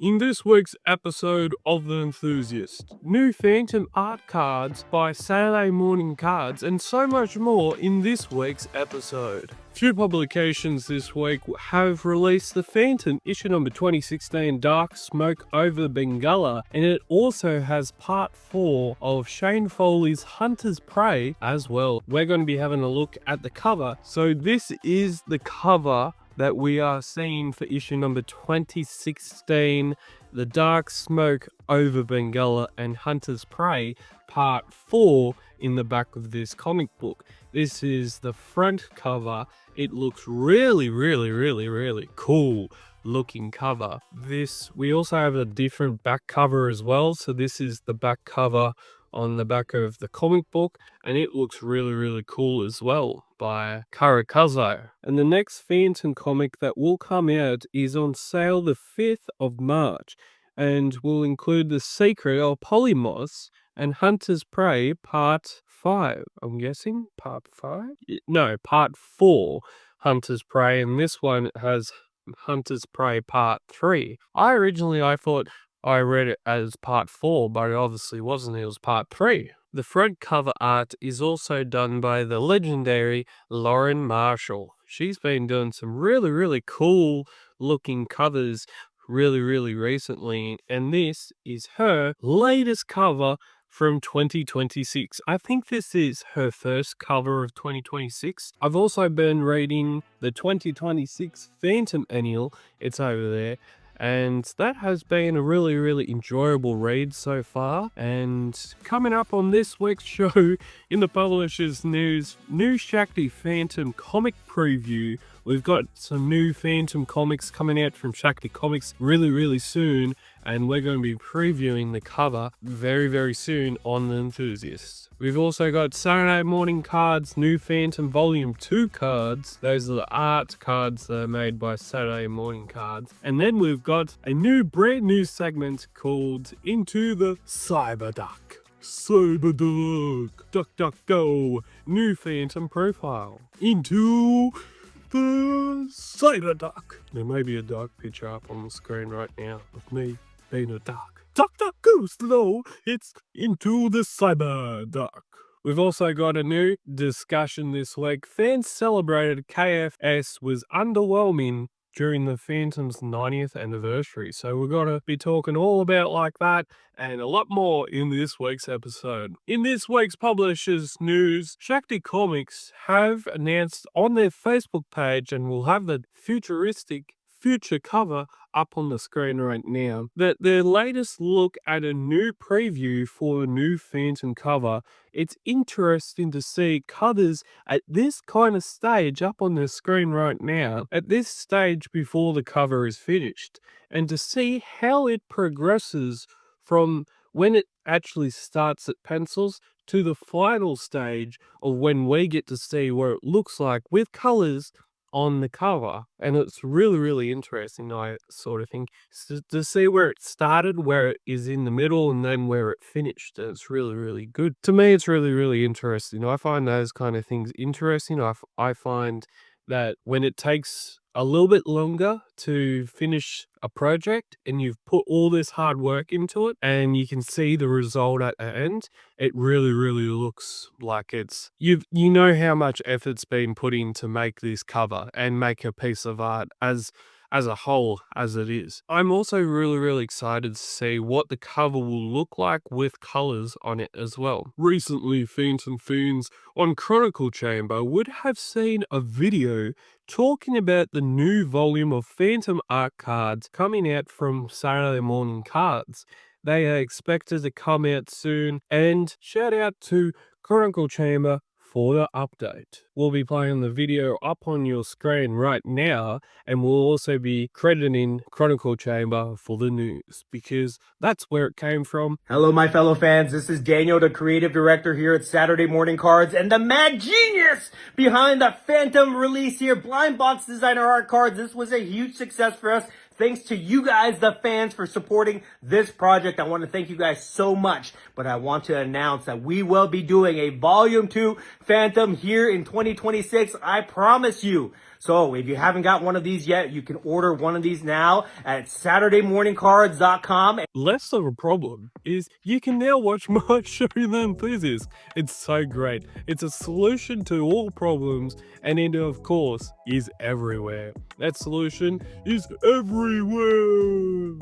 In this week's episode of The Enthusiast, new Phantom art cards by Saturday Morning Cards, and so much more in this week's episode. Few publications this week have released the Phantom issue number 2016 Dark Smoke Over Bengala, and it also has part 4 of Shane Foley's Hunter's Prey as well. We're going to be having a look at the cover. So this is the cover that we are seeing for issue number 2016, The Dark Smoke Over Bengala and Hunter's Prey, part 4 in the back of this comic book. This is the front cover. It looks really cool looking cover. We also have a different back cover as well. So this is the back cover on the back of the comic book, and it looks really cool as well, by Karakazo. And the next Phantom comic that will come out is on sale the 5th of March and will include The Secret of Polymos and Hunter's Prey part 5. I'm guessing part 5? No, part 4 Hunter's Prey, and this one has Hunter's Prey part 3. I thought I read it as part 4, but it obviously wasn't. It was part 3. The front cover art is also done by the legendary Lauren Marshall. She's been doing some really cool looking covers really recently, and this is her latest cover from 2026. I think this is her first cover of 2026. I've also been reading the 2026 Phantom Annual. It's over there. And that has been a really enjoyable read so far. And coming up on this week's show, in the publisher's news, new Shakti Phantom comic preview. We've got some new Phantom comics coming out from Shakti Comics really soon, and we're going to be previewing the cover very soon on The Enthusiast. We've also got Saturday Morning Cards new Phantom Volume 2 cards. Those are the art cards that are made by Saturday Morning Cards. And then we've got a brand new segment called Into the Cyberduck. DuckDuckGo, new Phantom profile. Into the Cyberduck. There may be a dark picture up on the screen right now of me being a duck. DuckDuckGo slow, it's Into the Cyberduck. We've also got a new discussion this week. Fans celebrated KFS was underwhelming during the Phantom's 90th anniversary. So we're going to be talking all about like that and a lot more in this week's episode. In this week's publishers news, Shakti Comics have announced on their Facebook page, and will have the future cover up on the screen right now, that their latest look at a new preview for a new Phantom cover. It's interesting to see covers at this kind of stage up on the screen right now, at this stage before the cover is finished, and to see how it progresses from when it actually starts at pencils to the final stage of when we get to see what it looks like with colors on the cover. And it's really interesting, I sort of think, to see where it started, where it is in the middle, and then where it finished. And it's really good. To me, it's really interesting. I find those kind of things interesting. I find that when it takes a little bit longer to finish a project and you've put all this hard work into it and you can see the result at the end, it really looks like you know how much effort's been put in to make this cover and make a piece of art as a whole as it is. I'm also really excited to see what the cover will look like with colors on it as well. Recently, Phantom fans on Chronicle Chamber would have seen a video talking about the new volume of Phantom art cards coming out from Saturday Morning Cards. They are expected to come out soon, and shout out to Chronicle Chamber for the update. We'll be playing the video up on your screen right now, and we'll also be crediting Chronicle Chamber for the news, because that's where it came from. Hello, my fellow fans. This is Daniel, the creative director here at Saturday Morning Cards, and the mad genius behind the Phantom release here, Blind Box Designer Art Cards. This was a huge success for us. Thanks to you guys, the fans, for supporting this project. I want to thank you guys so much, but I want to announce that we will be doing a Volume 2 Phantom here in 2026. I promise you. So if you haven't got one of these yet, you can order one of these now at SaturdayMorningCards.com. Less of a problem is you can now watch my show, The Enthusiast. It's so great. It's a solution to all problems, and it, of course, is everywhere. That solution is everywhere.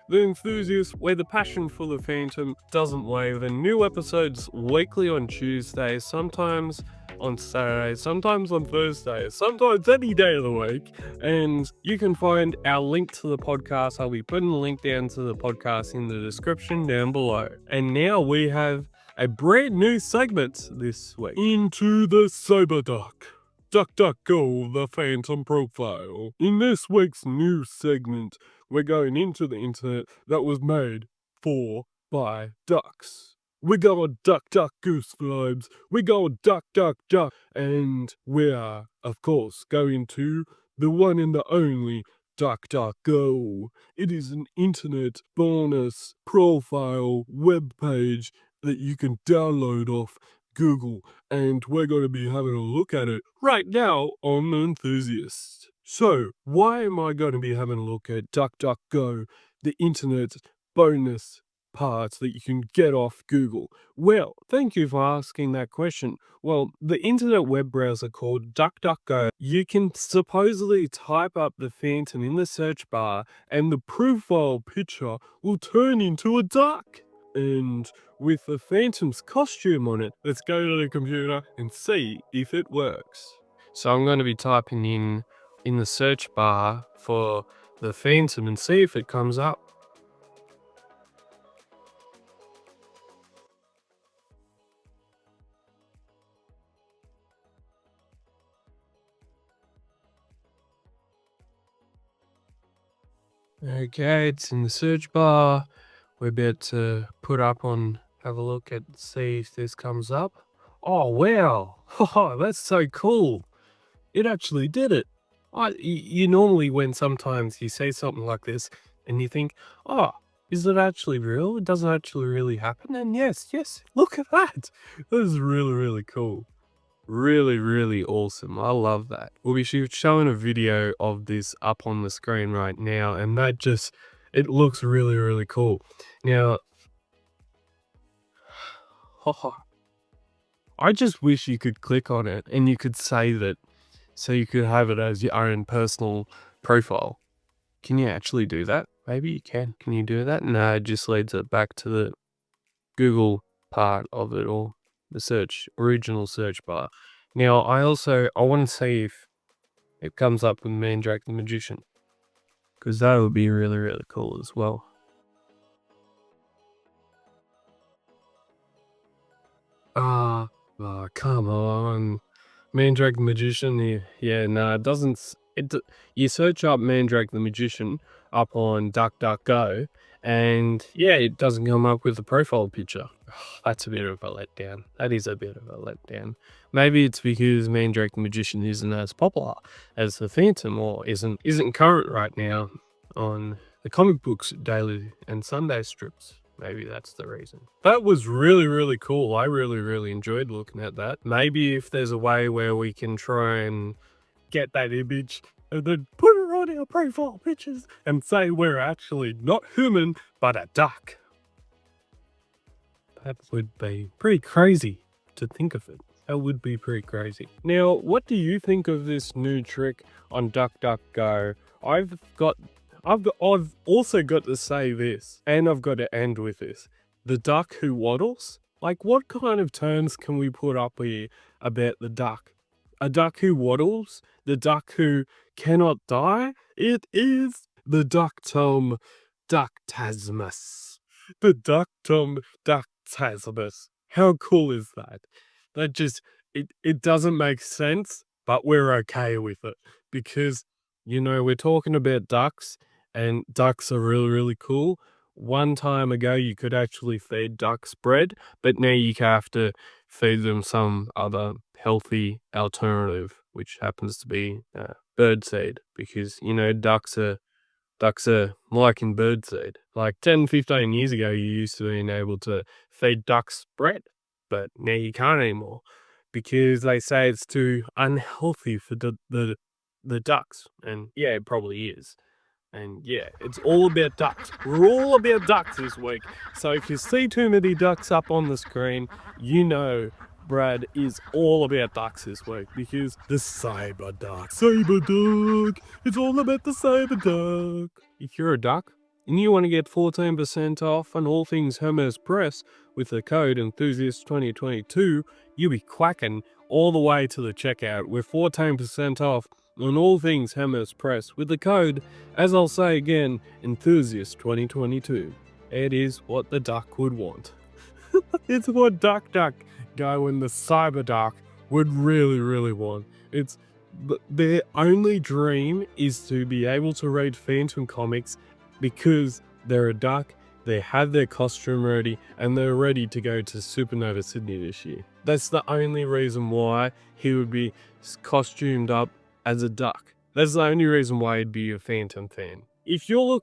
The Enthusiast, where the passion for the Phantom doesn't waver. New episodes weekly on Tuesday, sometimes on Saturday, sometimes on Thursday, sometimes any day of the week. And you can find our link to the podcast. I'll be putting the link down to the podcast in the description down below. And now we have a brand new segment this week. Into the Cyberduck. DuckDuckGo, the Phantom Profile. In this week's new segment, we're going into the internet that was made by ducks. We got Duck Duck Goose vibes. We got Duck Duck Duck. And we are, of course, going to the one and the only DuckDuckGo. It is an internet bonus profile webpage that you can download off Google, and we're going to be having a look at it right now on The Enthusiast. So, why am I going to be having a look at DuckDuckGo, the internet bonus parts that you can get off Google? Well, thank you for asking that question. Well, the internet web browser called DuckDuckGo, you can supposedly type up the Phantom in the search bar, and the profile picture will turn into a duck. And with the Phantom's costume on it, let's go to the computer and see if it works. So I'm going to be typing in the search bar for the Phantom and see if it comes up. Okay, it's in the search bar. We're about to have a look at, see if this comes up. Oh, wow. Oh, that's so cool. It actually did it. You normally, when sometimes you say something like this and you think, oh, is it actually real? It doesn't actually really happen. And yes, look at that. That is really, really cool. Really, really awesome. I love that. We'll be showing a video of this up on the screen right now, and that just, it looks really, really cool. Now, I just wish you could click on it and you could save it so you could have it as your own personal profile. Can you actually do that? Maybe you can. Can you do that? No, it just leads it back to the Google part of it, or the original search bar. Now, I want to see if it comes up with Mandrake the Magician, because that would be really, really cool as well. Oh, come on. Mandrake the Magician, yeah, no, it doesn't. You search up Mandrake the Magician up on DuckDuckGo, and yeah, it doesn't come up with the profile picture. That's a bit of a letdown. That is a bit of a letdown. Maybe it's because Mandrake the Magician isn't as popular as the Phantom, or isn't current right now on the comic books daily and Sunday strips. Maybe that's the reason. That was really, really cool. I really, really enjoyed looking at that. Maybe if there's a way where we can try and get that image and then put it on our profile pictures and say we're actually not human, but a duck. That would be pretty crazy to think of it. That would be pretty crazy. Now, what do you think of this new trick on DuckDuckGo? I've also got to say this, and I've got to end with this. The duck who waddles? Like, what kind of terms can we put up here about the duck? A duck who waddles? The duck who cannot die? It is the Ducktum Ducktasmus. The Ducktum Ducktasmus. How cool is that? That just, it doesn't make sense, but we're okay with it. Because, we're talking about ducks, and ducks are really, really cool. One time ago, you could actually feed ducks bread, but now you have to feed them some other healthy alternative, which happens to be birdseed, because, ducks are liking birdseed. Like 10, 15 years ago, you used to be able to feed ducks bread, but now you can't anymore, because they say it's too unhealthy for the the ducks. And yeah, it probably is. And yeah, it's all about ducks. We're all about ducks this week. So if you see too many ducks up on the screen, you know Brad is all about ducks this week because the cyber duck. Cyber duck. It's all about the cyber duck. If you're a duck and you want to get 14% off on all things Hermes Press with the code Enthusiast 2022, you'll be quacking all the way to the checkout with 14% off on all things Hermes Press with the code, as I'll say again, Enthusiast 2022. It is what the duck would want. It's what DuckDuckGo and the cyber duck would really want. It's their only dream is to be able to read Phantom comics because they're a duck, they have their costume ready, and they're ready to go to Supernova Sydney this year. That's the only reason why he would be costumed up as a duck. That's the only reason why he'd be a Phantom fan. If you're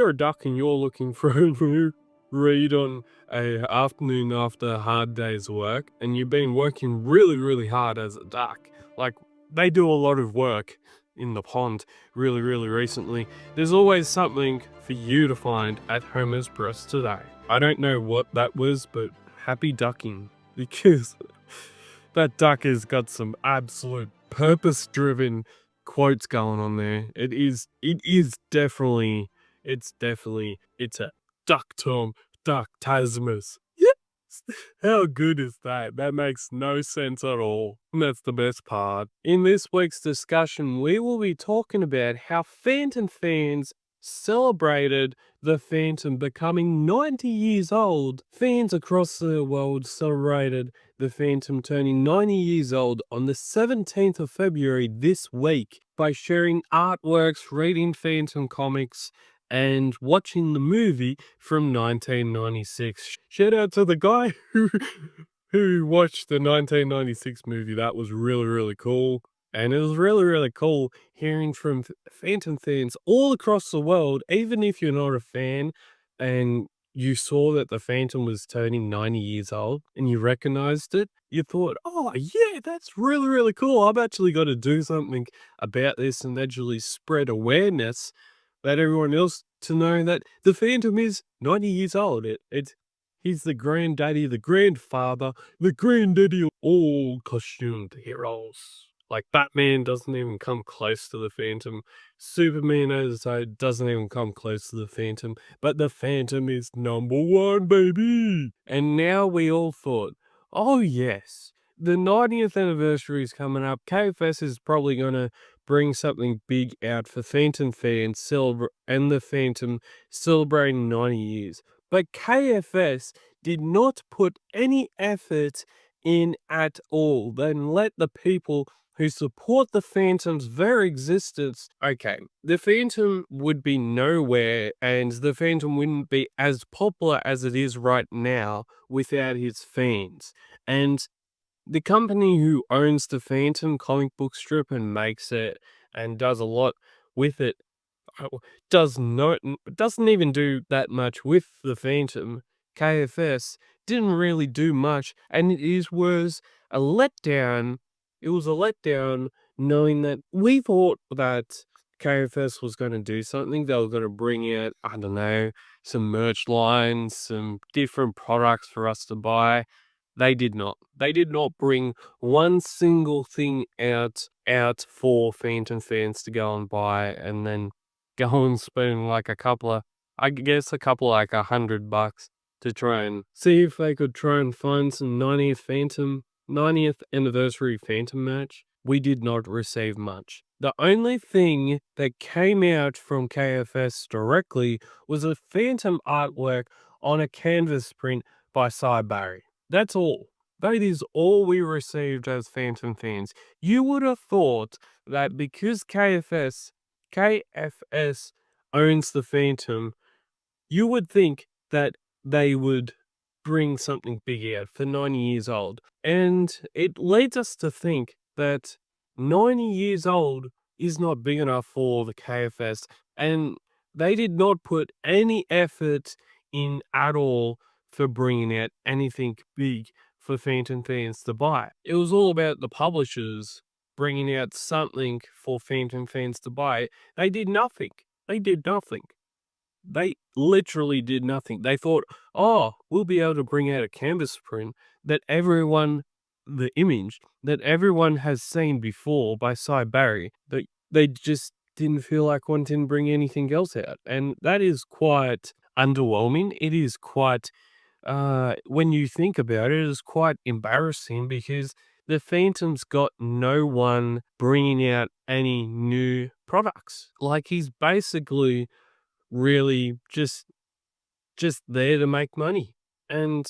a duck and you're looking for a new read on a afternoon after a hard day's work, and you've been working really hard as a duck, like they do a lot of work in the pond really recently, there's always something for you to find at Hermes Press today. I don't know what that was, but happy ducking, because that duck has got some absolute purpose-driven quotes going on there. It's a duck Tom, duck Tasmus. Yes! How good is that? That makes no sense at all. And that's the best part. In this week's discussion, we will be talking about how Phantom fans celebrated the Phantom becoming 90 years old. Fans across the world celebrated the Phantom turning 90 years old on the 17th of February this week by sharing artworks, reading Phantom comics, and watching the movie from 1996. Shout out to the guy who watched the 1996 movie. That was really cool. And it was really cool hearing from Phantom fans all across the world, even if you're not a fan and you saw that the Phantom was turning 90 years old and you recognized it, you thought, oh yeah, that's really cool. I've actually got to do something about this and actually spread awareness, let everyone else to know that the Phantom is 90 years old. He's the granddaddy, the grandfather, the granddaddy of all costumed heroes. Like, Batman doesn't even come close to the Phantom. Superman, as I said, doesn't even come close to the Phantom. But the Phantom is #1, baby! And now we all thought, oh yes, the 90th anniversary is coming up. KFS is probably going to bring something big out for Phantom fans and the Phantom celebrating 90 years. But KFS did not put any effort in at all. Then let the people who support the Phantom's very existence. Okay, the Phantom would be nowhere, and the Phantom wouldn't be as popular as it is right now without his fans. And the company who owns the Phantom comic book strip and makes it and does a lot with it doesn't even do that much with the Phantom. KFS didn't really do much, and was a letdown. It was a letdown knowing that we thought that KFS was going to do something. They were going to bring out, I don't know, some merch lines, some different products for us to buy. They did not. They did not bring one single thing out for Phantom fans to go and buy and then go and spend like a couple like $100 to try and see if they could try and find some 90th anniversary Phantom match. We did not receive much. The only thing that came out from KFS directly was a Phantom artwork on a canvas print by Cy Barry. That's all. That is all we received as Phantom fans. You would have thought that because KFS owns the Phantom, you would think that they would bring something big out for 90 years old. And it leads us to think that 90 years old is not big enough for the KFS, and they did not put any effort in at all for bringing out anything big for Phantom fans to buy. It was all about the publishers bringing out something for Phantom fans to buy, they did nothing. They did nothing. They literally did nothing. They thought, oh, we'll be able to bring out a canvas print that the image that everyone has seen before by Cy Barry. They just didn't feel like wanting to bring anything else out. And that is quite underwhelming. It is quite, when you think about it, it is quite embarrassing because the Phantom's got no one bringing out any new products. Like, he's basically really just there to make money. And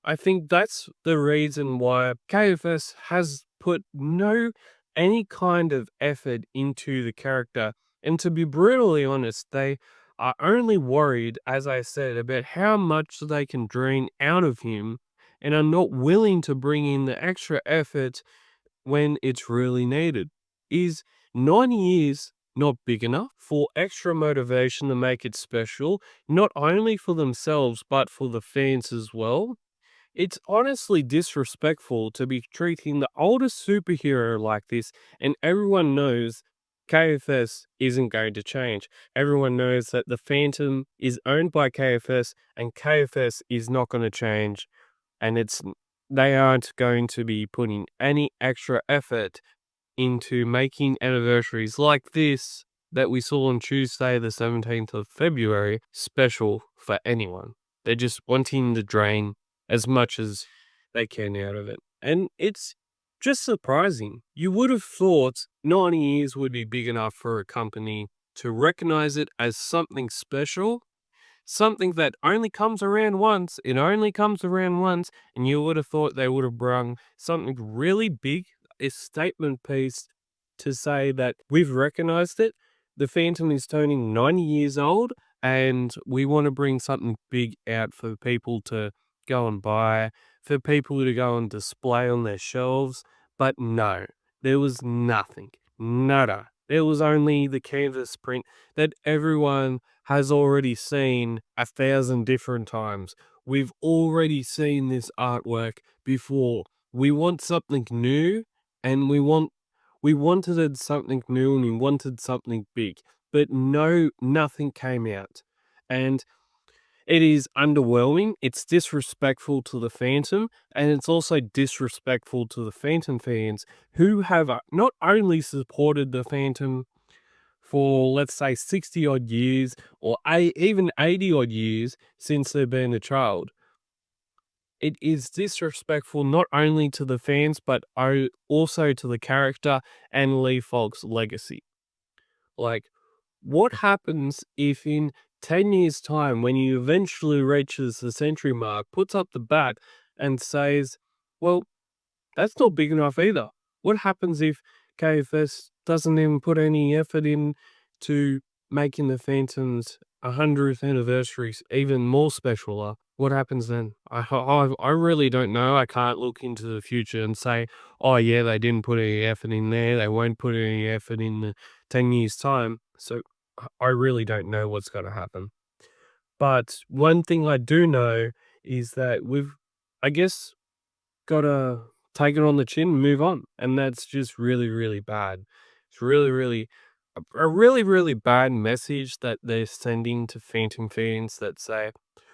I think that's the reason why KFS has put no any kind of effort into the character. And to be brutally honest, they are only worried, as I said, about how much they can drain out of him and are not willing to bring in the extra effort when it's really needed. Is 9 years not big enough for extra motivation to make it special, not only for themselves but for the fans as well? It's honestly disrespectful to be treating the oldest superhero like this, and everyone knows KFS isn't going to change. Everyone knows that the Phantom is owned by KFS and KFS is not going to change, and they aren't going to be putting any extra effort into making anniversaries like this that we saw on Tuesday, the 17th of February, special for anyone. They're just wanting to drain as much as they can out of it. And it's just surprising. You would have thought 90 years would be big enough for a company to recognize it as something special, something that only comes around once. It only comes around once, and you would have thought they would have brung something really big, a statement piece to say that we've recognized it. The Phantom is turning 90 years old, and we want to bring something big out for people to go and buy, for people to go and display on their shelves. But no, there was nothing. Nada. There was only the canvas print that everyone has already seen 1,000 different times. We've already seen this artwork before. We want something new, and we wanted something new, and we wanted something big. But no, nothing came out. And it is underwhelming, it's disrespectful to the Phantom, and it's also disrespectful to the Phantom fans who have not only supported the Phantom for, let's say, 60 odd years or even 80 odd years since they've been a child. It is disrespectful not only to the fans, but also to the character and Lee Falk's legacy. Like, what happens if in 10 years' time, when he eventually reaches the century mark, puts up the bat and says, well, that's not big enough either? What happens if KFS doesn't even put any effort in to making the Phantom's 100th anniversary even more special? What happens then? I really don't know. I can't look into the future and say, oh yeah, they didn't put any effort in there. They won't put any effort in the 10 years' time. So I really don't know what's going to happen. But one thing I do know is that we've, I guess, got to take it on the chin and move on. And that's just really, really bad. It's really a really bad message that they're sending to Phantom fans that say,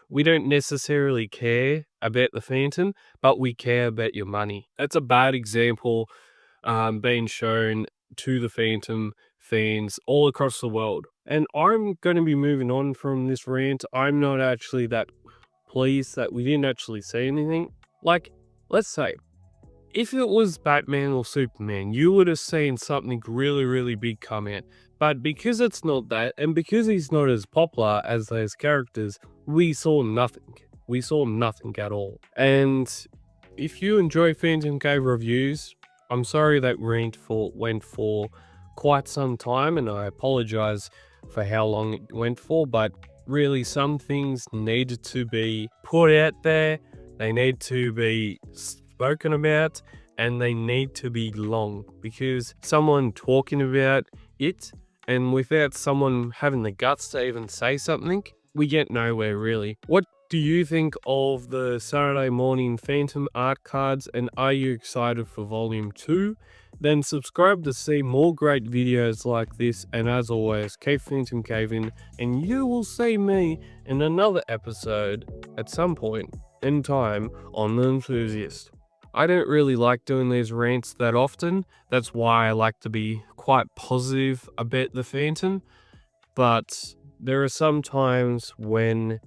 we don't necessarily care about the Phantom, but we care about your money. That's a bad example being shown to the Phantom fans all across the world. And I'm going to be moving on from this rant. I'm not actually that pleased that we didn't actually see anything. Like, let's say, if it was Batman or Superman, you would have seen something really big come out. But because it's not that, and because he's not as popular as those characters, we saw nothing. We saw nothing at all. And if you enjoy Phantom Cave reviews, I'm sorry that rant went for quite some time, and I apologize for how long it went for, but really some things needed to be put out there. They need to be spoken about, and they need to be long, because someone talking about it and without someone having the guts to even say something, we get nowhere really. What do you think of the Saturday morning Phantom art cards, and are you excited for volume 2? then subscribe to see more great videos like this, and as always, keep Phantom Caving, and you will see me in another episode at some point in time on The Enthusiast. I don't really like doing these rants that often, that's why I like to be quite positive about the Phantom, but there are some times when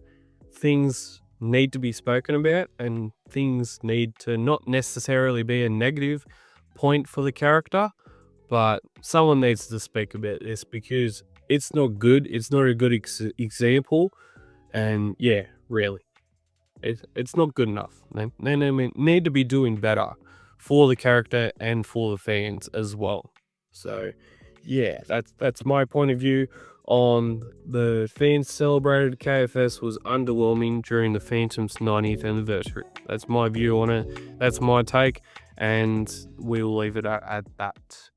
things need to be spoken about and things need to not necessarily be a negative point for the character, but someone needs to speak about this because it's not good, it's not a good example, and yeah, really. It's not good enough. They need to be doing better for the character and for the fans as well. So, yeah, that's my point of view on the fans celebrated KFS was underwhelming during the Phantom's 90th anniversary. That's my view on it. That's my take, and we'll leave it at that.